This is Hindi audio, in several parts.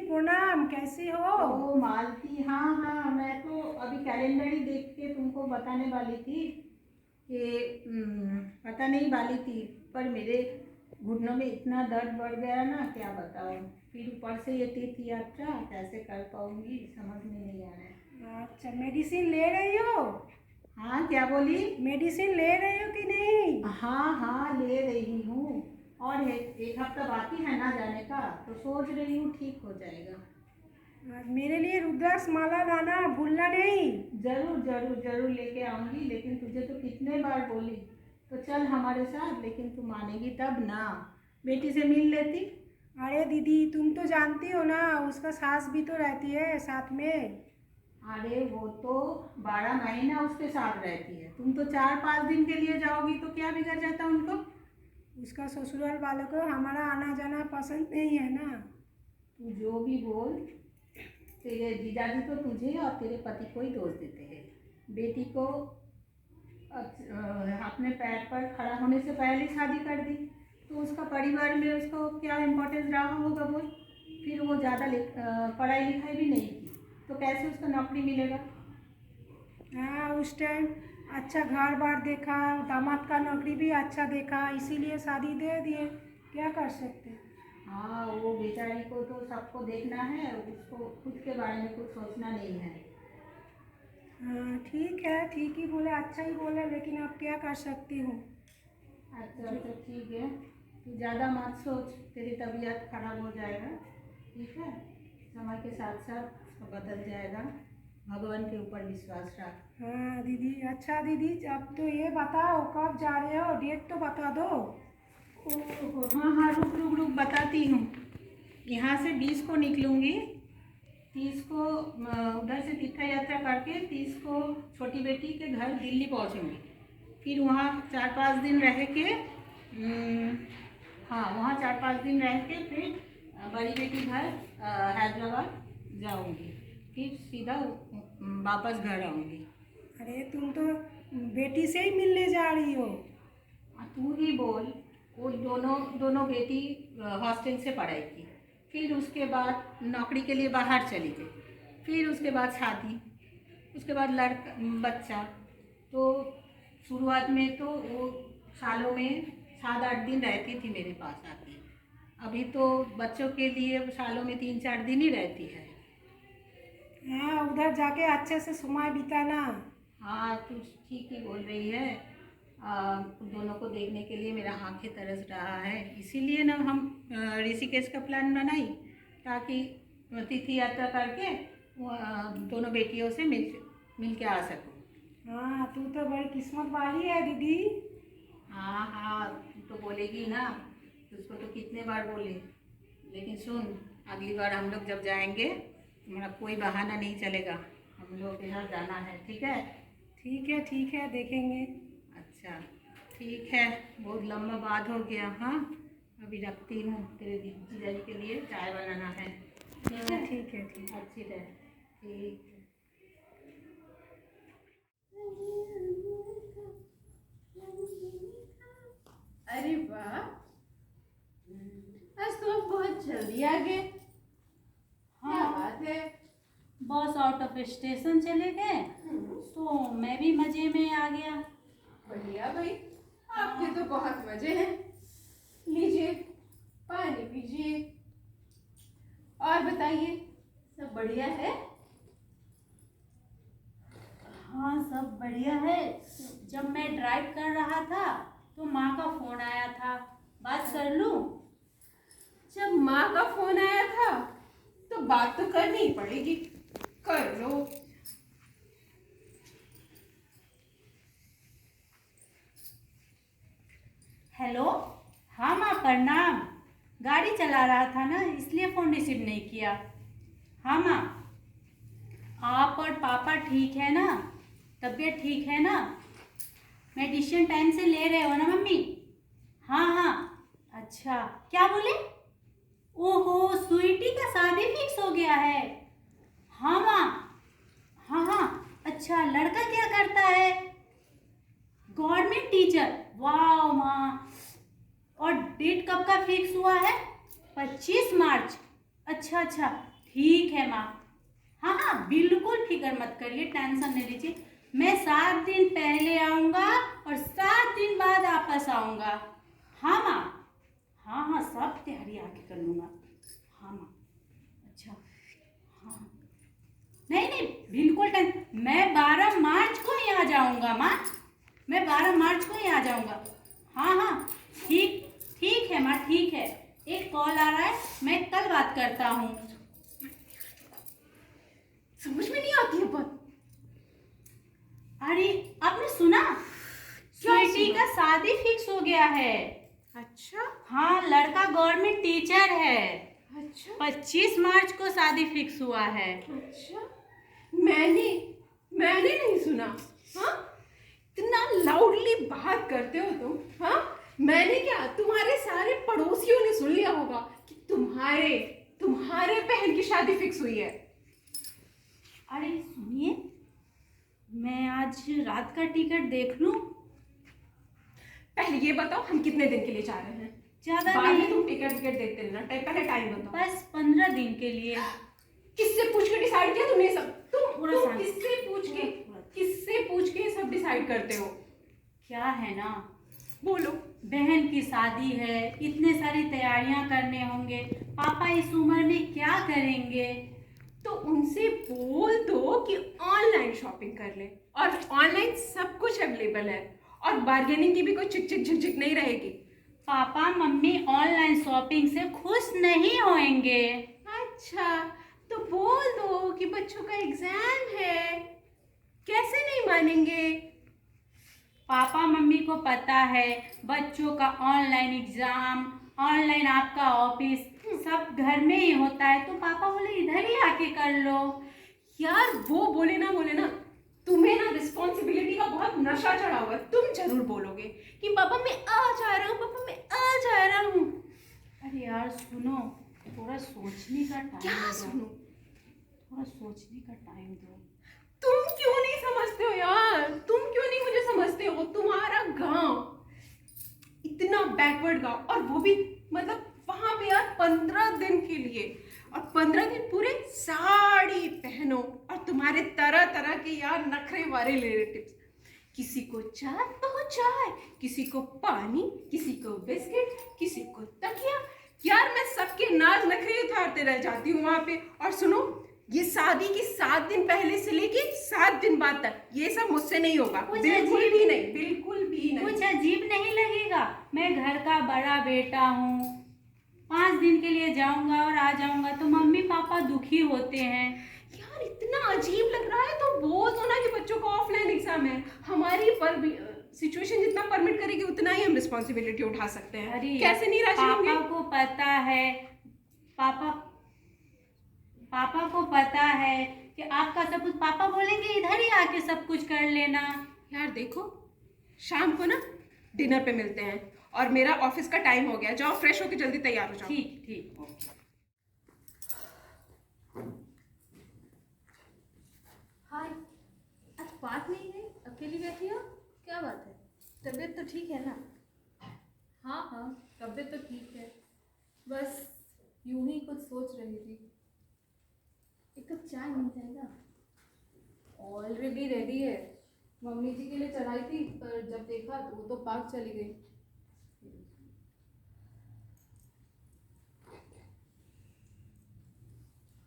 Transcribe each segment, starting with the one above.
प्रणाम, कैसी हो? ओ मालती, हाँ हाँ, मैं तो अभी कैलेंडर ही देख के तुमको बताने वाली थी कि पता नहीं वाली थी, पर मेरे घुटनों में इतना दर्द बढ़ गया ना, क्या बताऊँ। फिर ऊपर से ये तीर्थ यात्रा कैसे कर पाऊँगी समझ में नहीं आ रहा है। अच्छा, मेडिसिन ले रही हो? हाँ, क्या बोली? मेडिसिन ले रही हो कि नहीं? हाँ हाँ, ले रही हूँ। और एक हफ्ता बाकी है ना जाने का, तो सोच रही हूँ ठीक हो जाएगा। मेरे लिए रुद्राक्ष माला लाना भूलना नहीं। जरूर जरूर जरूर लेके आऊंगी, लेकिन तुझे तो कितने बार बोली, तो चल हमारे साथ, लेकिन तू मानेगी तब ना। बेटी से मिल लेती। अरे दीदी, तुम तो जानती हो ना, उसका सास भी तो रहती है साथ में। अरे वो तो 12 महीना उसके साथ रहती है, तुम तो 4-5 दिन के लिए जाओगी, तो क्या बिगड़ जाता उनको। उसका ससुराल वालों को हमारा आना जाना पसंद नहीं है ना। तू जो भी बोल, तेरे जीजाजी तो तुझे और तेरे पति को ही दोष देते हैं। बेटी को अपने पैर पर खड़ा होने से पहले शादी कर दी, तो उसका परिवार में उसको क्या इम्पोर्टेंस रहा होगा बोल। फिर वो ज़्यादा पढ़ाई लिखाई भी नहीं की, तो कैसे उसको नौकरी मिलेगा। हाँ, उस टाइम अच्छा घर बार देखा, दामाद का नौकरी भी अच्छा देखा, इसीलिए शादी दे दिए। क्या कर सकते। हाँ, वो बेचारी को तो सबको देखना है, उसको खुद के बारे में कुछ सोचना नहीं है। हाँ ठीक है, ठीक ही बोले, अच्छा ही बोले, लेकिन अब क्या कर सकती हूँ। अच्छा अच्छा, ठीक है, तू ज़्यादा मत सोच, तेरी तबीयत खराब हो जाएगा। ठीक है, समय के साथ साथ उसको बदल जाएगा, भगवान के ऊपर विश्वास रख। हाँ दीदी, अच्छा दीदी, अब तो ये बताओ कब जा रहे हो, डेट तो बता दो। हाँ हाँ, रुक रुक रुक, बताती हूँ। यहाँ से 20 को निकलूँगी, 30 को उधर से तीर्थ यात्रा करके 30 को छोटी बेटी के घर दिल्ली पहुँचूँगी। फिर वहाँ 4-5 दिन रह के हाँ, वहाँ 4-5 दिन रह के फिर बड़ी बेटी घर हैदराबाद जाऊँगी, फिर सीधा वापस घर आऊँगी। अरे तुम तो बेटी से ही मिलने जा रही हो। तू ही बोल, वो दोनों दोनों बेटी हॉस्टल से पढ़ाई की, फिर उसके बाद नौकरी के लिए बाहर चली गई, फिर उसके बाद शादी, उसके बाद लड़का बच्चा। तो शुरुआत में तो वो सालों में 7-8 दिन रहती थी मेरे पास आके, अभी तो बच्चों के लिए सालों में 3-4 दिन ही रहती है। हाँ, उधर जाके अच्छे से समय बिताना। हाँ, तू ठीक ही बोल रही है। दोनों को देखने के लिए मेरा आंखें तरस रहा है, इसीलिए ना हम ऋषिकेश का प्लान बनाई, ताकि तिथि यात्रा करके दोनों बेटियों से मिल के आ सकूँ। हाँ, तू तो बड़ी किस्मत वाली है दीदी। हाँ हाँ, तू तो बोलेगी ना, उसको तो कितने बार बोले, लेकिन सुन, अगली बार हम लोग जब जाएंगे, तुम्हारा कोई बहाना नहीं चलेगा, हम लोग के यहाँ जाना है, ठीक है। ठीक है, देखेंगे। अच्छा, ठीक है, बहुत लंबा बात हो गया। हाँ, अभी रखती हूँ, तेरे जीजाजी के लिए चाय बनाना है। ठीक है, ठीक है, ठीक है। अच्छी रहे। ठीक है। अरे वाह, आज तो आप बहुत जल्दी आ गए। क्या बात है। बॉस आउट ऑफ स्टेशन चले गए, तो मैं भी मजे में आ गया। बढ़िया भाई, आपके तो बहुत मजे हैं। लीजिए, पानी पीजिए। और बताइए, सब बढ़िया है? हाँ, सब बढ़िया है। जब मैं ड्राइव कर रहा था तो माँ का फोन आया था, बात कर लूं? जब माँ का फोन आया था तो बात तो करनी ही पड़ेगी, कर लो। हेलो। हाँ माँ, प्रणाम। गाड़ी चला रहा था ना, इसलिए फ़ोन रिसीव नहीं किया। हाँ माँ, आप और पापा ठीक है ना? तबीयत ठीक है ना? मेडिसिन टाइम से ले रहे हो ना मम्मी? हाँ हाँ। अच्छा, क्या बोले? ओहो, स्वीटी का शादी फिक्स हो गया है। हाँ माँ। हाँ हाँ, अच्छा, लड़का क्या करता है? Government teacher. वाह माँ। और डेट कब का फिक्स हुआ है? 25 मार्च। अच्छा अच्छा, ठीक है माँ। हाँ हाँ, बिल्कुल फिक्र मत करिए, टेंशन नहीं लीजिए। मैं 7 दिन पहले आऊँगा और 7 दिन बाद वापस आऊँगा। हाँ माँ, हाँ हाँ, सब तैयारी आके कर लूँगा। हाँ माँ। अच्छा, हाँ, नहीं नहीं, बिल्कुल मैं 12 मार्च को ही आ जाऊँगा माँ। मैं 12 मार्च को ही आ जाऊँगा। हाँ हाँ, ठीक ठीक है माँ, ठीक है। एक कॉल आ रहा है, मैं कल बात करता हूँ। समझ में नहीं आती है बात। अरे, आपने सुना? क्या स्वीटी सुना? का शादी फिक्स हो गया है। अच्छा हाँ, लड़का गवर्नमेंट टीचर है। अच्छा 25 मार्च को शादी फिक्स हुआ है। अच्छा, मैंने मैंने नहीं सुना। हाँ, इतना लाउडली बात करते हो तुम। हाँ, मैंने क्या, तुम्हारे सारे पड़ोसियों ने सुन लिया होगा कि तुम्हारे तुम्हारे बहन की शादी फिक्स हुई है। अरे सुनिए, मैं आज रात का टिकट देख लूं? पहले ये बताओ हम कितने दिन के लिए जा रहे हैं? ज्यादा बाद में नहीं, तुम टिकट विकेट देखते रहना, पहले टाइम बताओ। बस 15 दिन के लिए। किससे पूछ के डिसाइड किया तुमने सब? थोड़ा तुम शांत- किससे पूछ के सब डिसाइड करते हो? क्या है ना, बोलो। बहन की शादी है, इतने सारी तैयारियां करने होंगे। पापा इस उम्र में क्या करेंगे? तो उनसे बोल दो कि ऑनलाइन शॉपिंग कर ले, और ऑनलाइन सब कुछ अवेलेबल है, और बार्गेनिंग की भी कोई चिक चिक झिक झिक नहीं रहेगी। पापा मम्मी ऑनलाइन शॉपिंग से खुश नहीं होंगे। अच्छा, तो बोल दो कि बच्चों का एग्जाम है, कैसे नहीं मानेंगे? पापा मम्मी को पता है बच्चों का ऑनलाइन एग्जाम, ऑनलाइन आपका ऑफिस सब घर में ही होता है, तो पापा बोले इधर ही आके कर लो। यार वो बोले ना, तुम्हें ना रिस्पॉन्सिबिलिटी का बहुत नशा चढ़ा हुआ है। तुम जरूर बोलोगे कि पापा मैं आ जा रहा हूँ, पापा मैं आ जा रहा हूँ। अरे यार सुनो, थोड़ा सोचने का टाइम क्या दो। सुनो? थोड़ा सोचने का टाइम दो। तुम क्यों नहीं समझते हो यार? तुम क्यों नहीं मुझे समझते हो? तुम्हारा गांव इतना बैकवर्ड गांव, और वो भी मतलब वहां पे यार 15 दिन के लिए, और 15 दिन पूरे साड़ी पहनो, और तुम्हारे तरह तरह के यार नखरे वाले रिलेटिव्स, किसी को चाय तो चाय, किसी को पानी, किसी को बिस्किट, किसी को तकिया। यार मैं सबके नाज नखरे उतारते रह जाती हूँ वहां पे। और सुनो, ये शादी की 7 दिन पहले से लेके 7 दिन बाद तक ये सब मुझसे नहीं होगा, कुछ बिल्कुल अजीब- भी नहीं, बिल्कुल भी नहीं। कुछ अजीब नहीं लगेगा? मैं घर का बड़ा बेटा हूँ, 5 दिन के लिए जाऊंगा और आ जाऊंगा तो मम्मी पापा दुखी होते हैं। यार इतना अजीब लग रहा है तो बोल दो ना कि बच्चों का ऑफलाइन एग्जाम है। हमारी पर सिचुएशन जितना परमिट करेगी उतना ही हम रिस्पॉन्सिबिलिटी उठा सकते हैं। अरे कैसे नहीं राजी होंगे? पापा को पता है, पापा को पता है कि आपका सब कुछ, पापा बोलेंगे इधर ही आके सब कुछ कर लेना। यार देखो, शाम को ना डिनर पे मिलते हैं, और मेरा ऑफिस का टाइम हो गया, जाओ फ्रेश होके जल्दी तैयार हो जाओ। ठीक ठीक, ओके। हाय, आज बात नहीं है, अकेली बैठी हो, क्या बात है? तबीयत तो ठीक है ना? हाँ हाँ, तबीयत तो ठीक है, बस यूं ही कुछ सोच रही थी। एक कप चाय मिल जाएगा? ऑलरेडी रेडी है, मम्मी जी के लिए चढ़ाई थी, पर जब देखा तो वो तो पार्क चली गई।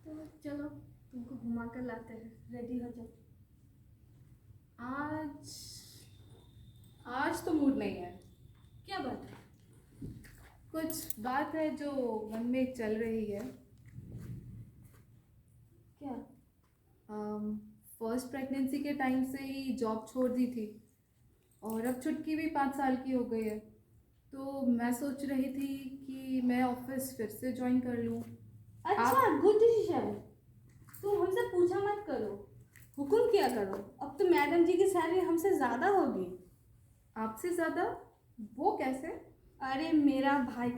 तो चलो तुमको घुमा कर लाते हैं, रेडी हो जाओ। आज तो मूड नहीं है। क्या बात है? कुछ बात है जो मन में चल रही है। क्या? फर्स्ट प्रेगनेंसी के टाइम से ही जॉब छोड़ दी थी, और अब छुटकी भी 5 साल की हो गई है, तो मैं सोच रही थी कि मैं ऑफिस फिर से ज्वाइन कर लूँ। अच्छा, गुड डिसीजन। तुम हमसे पूछा मत करो, हुक्म किया करो। अब तो मैडम जी की सैलरी हमसे ज़्यादा होगी। आपसे ज़्यादा? वो कैसे? अरे मेरा भाई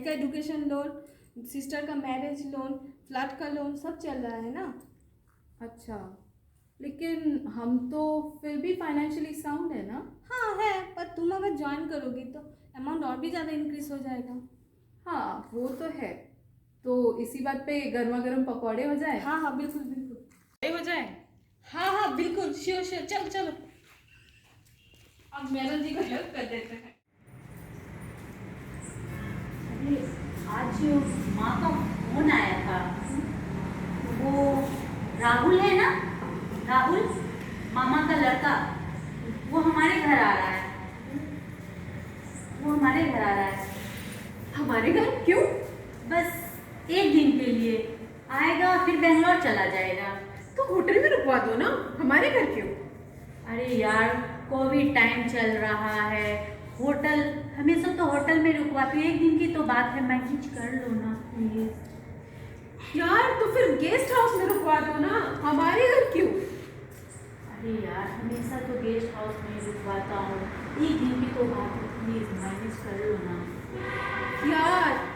का एजुकेशन लोन, सिस्टर का मैरिज लोन, फ्लैट का लोन सब चल रहा है ना। अच्छा, लेकिन हम तो फिर भी फाइनेंशियली साउंड है ना? हाँ है, पर तुम अगर ज्वाइन करोगी तो अमाउंट और भी ज़्यादा इंक्रीज हो जाएगा। हाँ वो तो है, तो इसी बात पे गर्मा गर्म पकौड़े हो जाए। हाँ हाँ बिल्कुल बिल्कुल। हो जाए। हाँ हाँ बिल्कुल, श्योर श्योर, चलो चलो। अब मैडम जी को हेल्प कर देते हैं। अरे आज माँ का फोन आया था। वो राहुल है ना, राहुल मामा का लड़का, वो हमारे घर आ रहा है। वो हमारे घर आ रहा है। हमारे घर क्यों? बस एक दिन के लिए आएगा, फिर बेंगलोर चला जाएगा। तो होटल में रुकवा दो ना, हमारे घर क्यों? अरे यार कोविड टाइम चल रहा है, होटल हमेशा तो होटल में रुकवाती हूँ, एक दिन की तो बात है, मैनेज कर लो ना प्लीज। यार तो फिर गेस्ट हाउस में रुकवा दो ना, हमारे घर क्यों? अरे यार हमेशा तो गेस्ट हाउस में रुकवाता हूँ, एक दिन की तो बात है, प्लीज मैनेज कर लो ना। यार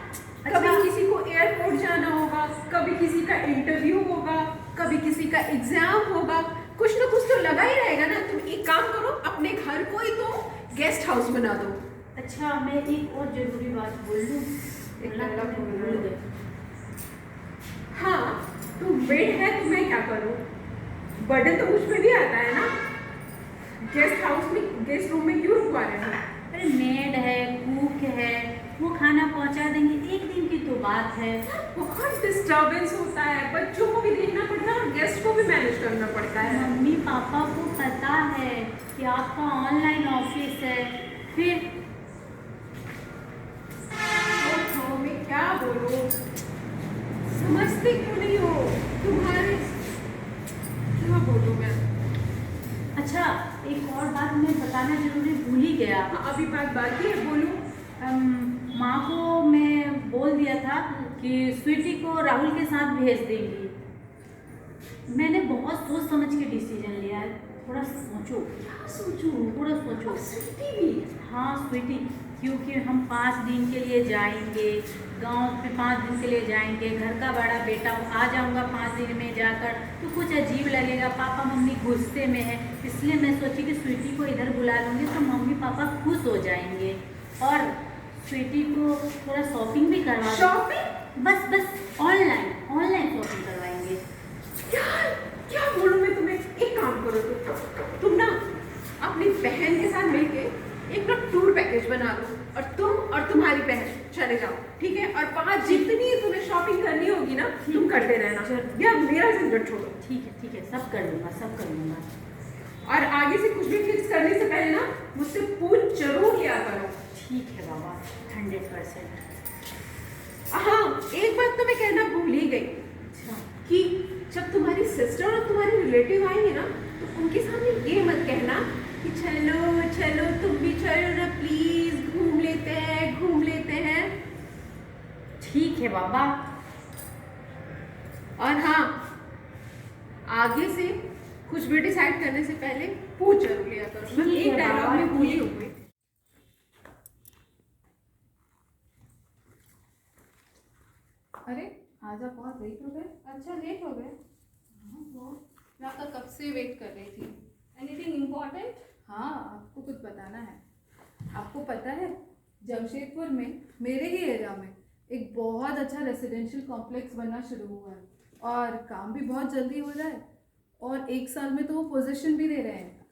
कभी किसी को एयरपोर्ट जाना होगा, कभी किसी का इंटरव्यू होगा, कभी किसी का एग्जाम होगा, कुछ ना कुछ तो लगा ही रहेगा ना। तुम एक काम करो, अपने घर को ही तो गेस्ट हाउस बना दो। अच्छा मैं एक और जरूरी बात बोल दूँ, एक लड़का भूल गए। हाँ तुम मेड है तो मैं क्या करूँ, बर्डन तो मुझ पे भी आता है ना। गेस्ट हाउस में, गेस्ट रूम में क्यों रुकवा रहे हो? अरे मेड है, कुक है, वो खाना पहुंचा देंगे, एक दिन की तो बात है। बहुत डिस्टर्बेंस होता है, बच्चों को भी देखना पड़ता है और गेस्ट को भी मैनेज करना पड़ता है। मम्मी पापा को पता है कि आपका ऑनलाइन ऑफिस है, फिर ओहो, मैं क्या बोलूं, समझते क्यों नहीं हो तुम्हारे, क्या बोलूं मैं। अच्छा एक और बात मैं बताना जरूरी भूल ही गया। हाँ, अभी बात बाकी है, बोलो। माँ को मैं बोल दिया था कि स्वीटी को राहुल के साथ भेज देंगी। मैंने बहुत सोच समझ के डिसीजन लिया है, थोड़ा सोचो। क्या सोचूं? थोड़ा सोचो। स्वीटी भी? हाँ स्वीटी, क्योंकि हम 5 दिन के लिए जाएंगे गांव पे, 5 दिन के लिए जाएंगे, घर का बड़ा बेटा हूँ, आ जाऊँगा 5 दिन में जाकर तो कुछ अजीब लगेगा, पापा मम्मी गुस्से में है, इसलिए मैं सोची कि स्वीटी को इधर बुला लूँगी तो मम्मी पापा खुश हो जाएंगे और स्वीटी को थोड़ा शॉपिंग भी करवा। शॉपिंग? बस ऑनलाइन शॉपिंग करवाएंगे। यार क्या बोलूं मैं तुम्हें, एक काम करो, तुम ना अपनी बहन के साथ मिलके एक ना टूर पैकेज बना लो और तुम और तुम्हारी बहन चले जाओ, ठीक है? और वहाँ जितनी तुम्हें शॉपिंग करनी होगी ना तुम करते रहना, या मेरा झंझट छोड़ो। ठीक है सब कर लूँगा। और आगे से कुछ भी फिक्स करने से पहले ना मुझसे पूछ जरूर लिया करो। ठीक है बाबा, 100%। हाँ एक बात तो मैं कहना भूल ही गई अच्छा कि जब तुम्हारी सिस्टर और तुम्हारे रिलेटिव आएंगे ना तो उनके सामने ये मत कहना कि चलो तुम भी चलो ना प्लीज, घूम लेते हैं। ठीक है बाबा। और हाँ आगे से कुछ भी डिसाइड करने से पहले पूछ जरूर लिया करो। मैं ठीक है एक डायलॉग बाबा, में भूली हूँ मैं। अरे आजा, बहुत लेट हो गए। अच्छा लेट हो गए? मैं आपका कब से वेट कर रही थी। Anything important? हाँ आपको कुछ बताना है। आपको पता है जमशेदपुर में मेरे ही एरिया में एक बहुत अच्छा रेसिडेंशियल कॉम्प्लेक्स बनना शुरू हुआ है और काम भी बहुत जल्दी हो रहा है और 1 साल में तो वो पोजीशन भी दे रहे हैं।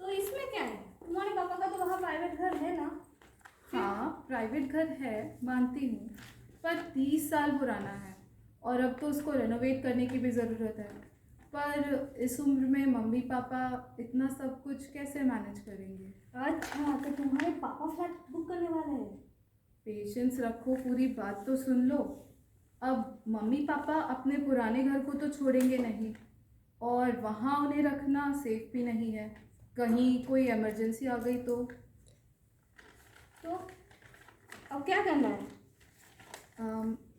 तो इसमें क्या है, तुम्हारे पापा का तो वहाँ प्राइवेट घर है ना? हाँ प्राइवेट घर है, मानती हूँ, पर 30 साल पुराना है और अब तो उसको रेनोवेट करने की भी ज़रूरत है। पर इस उम्र में मम्मी पापा इतना सब कुछ कैसे मैनेज करेंगे? अच्छा तो तुम्हारे पापा फ्लैट बुक करने वाले हैं? पेशेंस रखो, पूरी बात तो सुन लो। अब मम्मी पापा अपने पुराने घर को तो छोड़ेंगे नहीं और वहाँ उन्हें रखना सेफ भी नहीं है, कहीं कोई इमरजेंसी आ गई तो अब क्या करना है?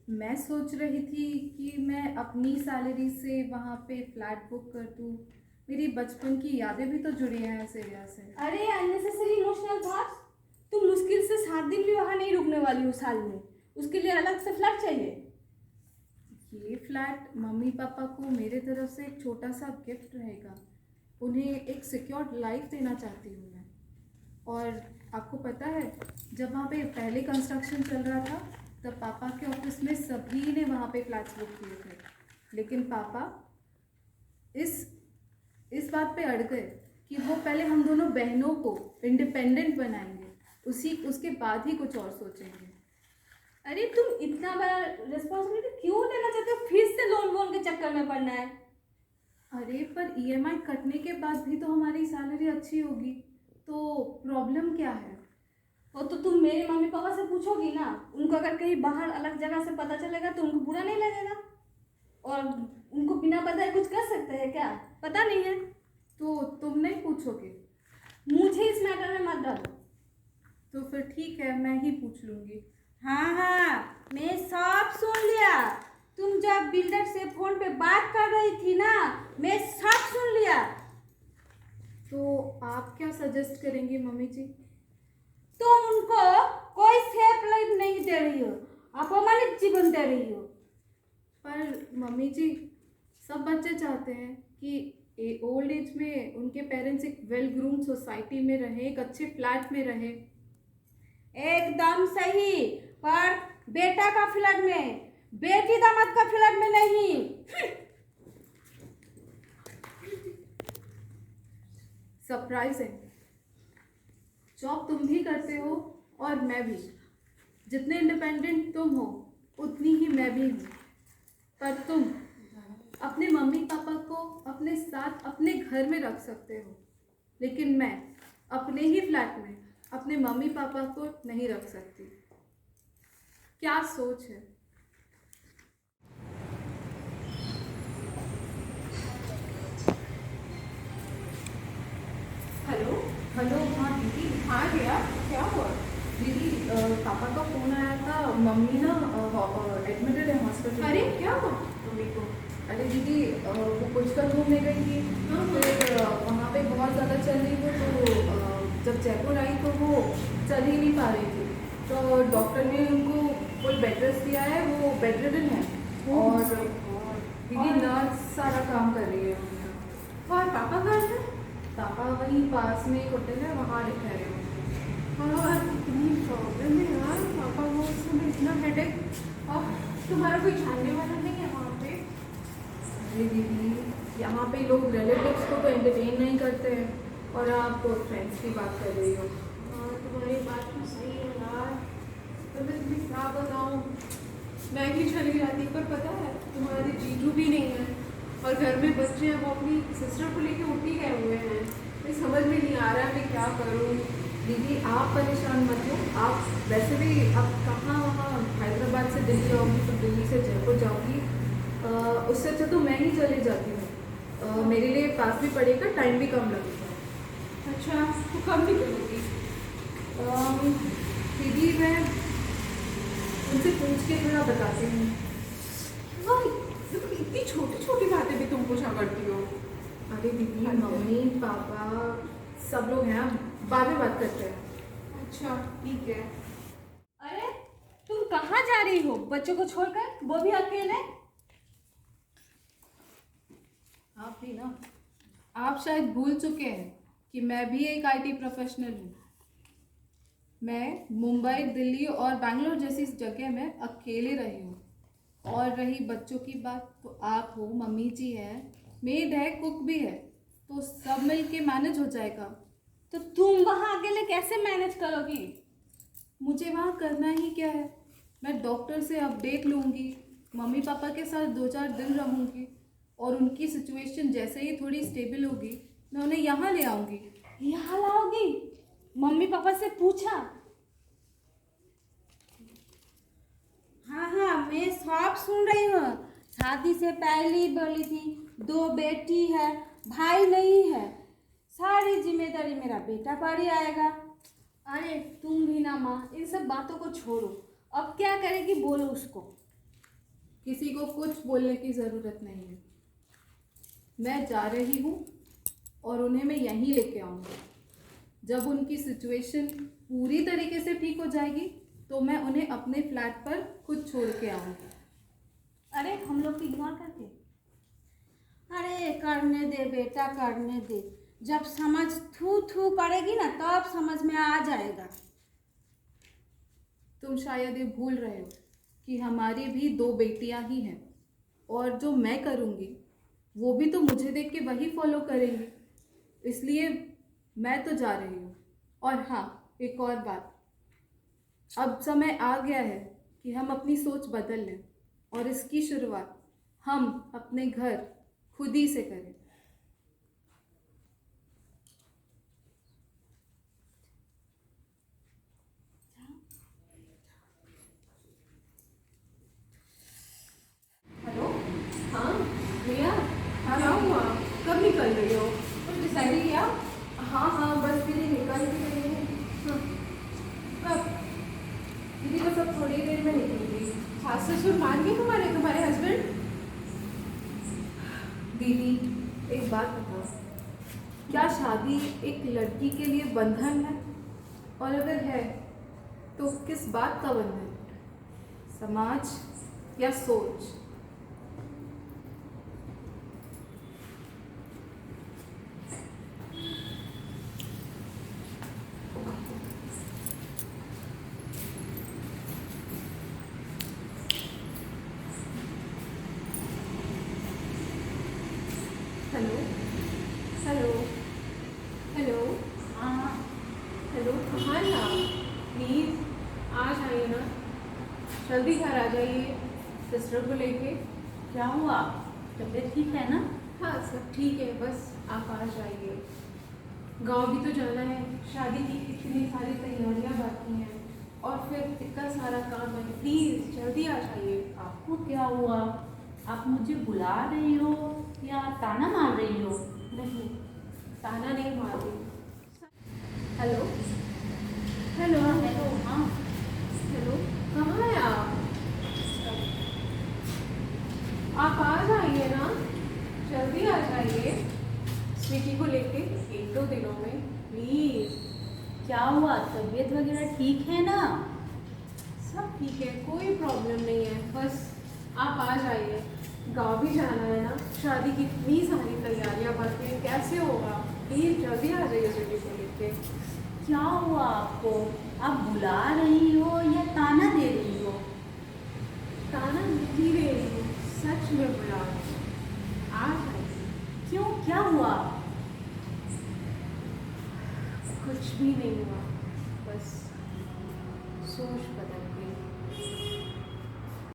मैं सोच रही थी कि मैं अपनी सैलरी से वहाँ पे फ्लैट बुक कर दूँ। मेरी बचपन की यादें भी तो जुड़ी हैं इस एरिया से। अरे अननेसेसरी इमोशनल थॉट्स। तुम मुश्किल से 7 दिन भी वहाँ नहीं रुकने वाली हो साल में, उसके लिए अलग से फ्लैट चाहिए? ये फ्लैट मम्मी पापा को मेरे तरफ से एक छोटा सा गिफ्ट रहेगा, उन्हें एक सिक्योर्ड लाइफ देना चाहती हूँ मैं। और आपको पता है जब वहाँ पे पहले कंस्ट्रक्शन चल रहा था तब पापा के ऑफिस में सभी ने वहाँ पे फ्लैट्स बुक किए थे, लेकिन पापा इस बात पे अड़ गए कि वो पहले हम दोनों बहनों को इंडिपेंडेंट बनाएंगे, उसके बाद ही कुछ और सोचेंगे। अरे तुम इतना बड़ा रिस्पॉन्सिबिलिटी क्यों लेना चाहते हो? फिर से लोन वोन के चक्कर में पड़ना है? अरे पर ईएमआई कटने के बाद भी तो हमारी सैलरी अच्छी होगी, तो प्रॉब्लम क्या है? वो तो तुम मेरे मम्मी पापा से पूछोगी ना, उनको अगर कहीं बाहर अलग जगह से पता चलेगा तो उनको बुरा नहीं लगेगा? और उनको बिना बताए कुछ कर सकते हैं क्या? पता नहीं है तो तुम नहीं पूछोगे? मुझे इस मैटर में मत डालो। तो फिर ठीक है, मैं ही पूछ लूँगी। हाँ, मैं सब सुन लिया। तुम जब बिल्डर से फोन पे बात कर रही थी ना, मैं सब सुन लिया। तो आप क्या सजेस्ट करेंगी मम्मी जी? तुम उनको कोई सेफ लाइफ नहीं दे रही हो, अपमानित जीवन दे रही हो। पर मम्मी जी, सब बच्चे चाहते हैं कि ओल्ड एज में उनके पेरेंट्स एक वेल ग्रूम्ड सोसाइटी में रहे, एक अच्छे फ्लैट में रहे। एकदम सही, पर बेटा का फ्लैट में, बेटी दामाद का फ्लैट में नहीं। सरप्राइजिंग। जॉब तुम भी करते हो और मैं भी। जितने इंडिपेंडेंट तुम हो उतनी ही मैं भी हूँ। पर तुम अपने मम्मी पापा को अपने साथ अपने घर में रख सकते हो, लेकिन मैं अपने ही फ्लैट में अपने मम्मी पापा को नहीं रख सकती। क्या सोच है? हेलो। हेलो। हाँ दीदी। हाँ भैया, क्या हुआ? दीदी, पापा का फ़ोन आया था, मम्मी ना एडमिटेड है हॉस्पिटल। अरे क्या हुआ? मम्मी को, अरे दीदी, वो पुष्कर घूमने गई थी, फिर वहाँ पे बहुत ज़्यादा चल रही थी, तो जब जयपुर आई तो वो चल ही नहीं पा रही थी, तो डॉक्टर ने उनको फुल बेड रेस्ट दिया है, वो बेड रिडन है। और दीदी नर्स सारा काम कर रही है उनका। और पापा कहाँ है? पापा वहीं पास में एक होटल है, वहाँ ठहरे हुए हैं। हाँ, इतनी प्रॉब्लम है यार, पापा को उस समय इतना हेडेक। और तुम्हारा कोई जानने वाला नहीं है वहाँ पे? अरे दीदी, यहाँ पे लोग रिलेटिव्स को तो एंटरटेन नहीं करते हैं, और आप फ्रेंड्स की बात कर रही हो। हाँ, तुम्हारी बात तो सही है यार, तो मैं तुम्हें क्या बताऊँ, मैं ही चली जाती, पर पता है तुम्हारे जीजू भी नहीं है, और घर में बच्चे हैं, वो अपनी सिस्टर को लेके उठ ही गए हुए हैं। मैं समझ में नहीं आ रहा है मैं क्या करूँ। दीदी आप परेशान मत हो, आप वैसे भी अब कहाँ वहाँ हैदराबाद से दिल्ली जाओगी, तो दिल्ली से जयपुर जाओगी, उससे अच्छा तो मैं ही चले जाती हूँ। मेरे लिए पास भी पड़ेगा, टाइम भी कम लगेगा। अच्छा, तो कब निकलोगी? दीदी मैं उनसे पूछ के थोड़ा बताती हूँ। इतनी छोटी छोटी बातें भी तुम पूछा करती हो। अरे दीदी, मम्मी पापा सब लोग हैं, बाद में बात करते हैं। अच्छा ठीक है। अरे तुम कहाँ जा रही हो बच्चों को छोड़कर, वो भी अकेले? आप भी ना, आप शायद भूल चुके हैं कि मैं भी एक आईटी प्रोफेशनल हूँ। मैं मुंबई, दिल्ली और बैंगलोर जैसी जगह में अकेले रही हूँ। और रही बच्चों की बात, तो आप हो, मम्मी जी हैं, मेड है, कुक भी है, तो सब मिल के मैनेज हो जाएगा। तो तुम वहाँ अकेले कैसे मैनेज करोगी? मुझे वहाँ करना ही क्या है, मैं डॉक्टर से अपडेट लूँगी, मम्मी पापा के साथ 2-4 दिन रहूँगी, और उनकी सिचुएशन जैसे ही थोड़ी स्टेबल होगी, मैं उन्हें यहाँ ले आऊँगी। यहाँ लाओगी? मम्मी पापा से पूछा? हाँ हाँ, मैं सब सुन रही हूँ। शादी से पहले ही बोली थी 2 बेटी है, भाई नहीं है, सारी जिम्मेदारी मेरा बेटा पर ही आएगा। अरे तुम भी ना माँ, इन सब बातों को छोड़ो, अब क्या करेगी बोलो उसको। किसी को कुछ बोलने की ज़रूरत नहीं है, मैं जा रही हूँ और उन्हें मैं यहीं लेके आऊँगी। जब उनकी सिचुएशन पूरी तरीके से ठीक हो जाएगी, तो मैं उन्हें अपने फ्लैट पर खुद छोड़ के आऊँगी। अरे हम लोग को इग्नोर करके? अरे करने दे बेटा, करने दे, जब समझ थू थू करेगी ना तब समझ में आ जाएगा। तुम शायद ये भूल रहे हो कि हमारी भी 2 बेटियां ही हैं और जो मैं करूँगी वो भी तो मुझे देख के वही फॉलो करेंगे, इसलिए मैं तो जा रही हूँ। और हाँ, एक और बात, अब समय आ गया है कि हम अपनी सोच बदल लें और इसकी शुरुआत हम अपने घर खुद ही से करें। हेलो। हाँ भैया, क्या हुआ? कब निकल रही हो? कुछ डिसाइड किया? हाँ, बस दीदी निकल भी रही हूँ। कब? दीदी बस अब थोड़ी देर में निकलूंगी। सास ससुर मान गए तुम्हारे हस्बैंड? दीदी एक बात बताओ, क्या शादी एक लड़की के लिए बंधन है? और अगर है तो किस बात का बंधन? समाज या सोच? हेलो हेलो हेलो हाँ हेलो। हाँ ना, प्लीज़ आ जाइए ना, जल्दी घर आ जाइए सिस्टर को लेके। क्या हुआ, तबीयत ठीक है ना? हाँ सब ठीक है, बस आप आ जाइए। गांव भी तो जाना है, शादी की इतनी सारी तैयारियां बाकी हैं और फिर इतना सारा काम है। प्लीज़ जल्दी आ जाइए। आपको क्या हुआ? आप मुझे बुला रही हो या ताना मार रही हो? नहीं, ताना नहीं मार रही। Hello hello hello. हाँ हेलो, कहाँ हैं आप? आप आ जाइए ना, जल्दी आ जाइए स्वीटी को लेके 1-2 दिनों में, प्लीज़। क्या हुआ, तबीयत वगैरह ठीक है ना? सब ठीक है, कोई प्रॉब्लम नहीं है, बस आप आ जाइए। गांव भी जाना है ना, शादी की इतनी सारी तैयारियां बाकी हैं, कैसे होगा? प्लीज़ जल्दी आ जाइए स्वीटी को लेके। क्या हुआ आपको? आप बुला रही हो या ताना दे रही हो? ताना नहीं दे रही हूँ, सच में बुला रही हूँ। आ जाइए। क्यों, क्या हुआ? कुछ भी नहीं हुआ, बस सोच बदल गई।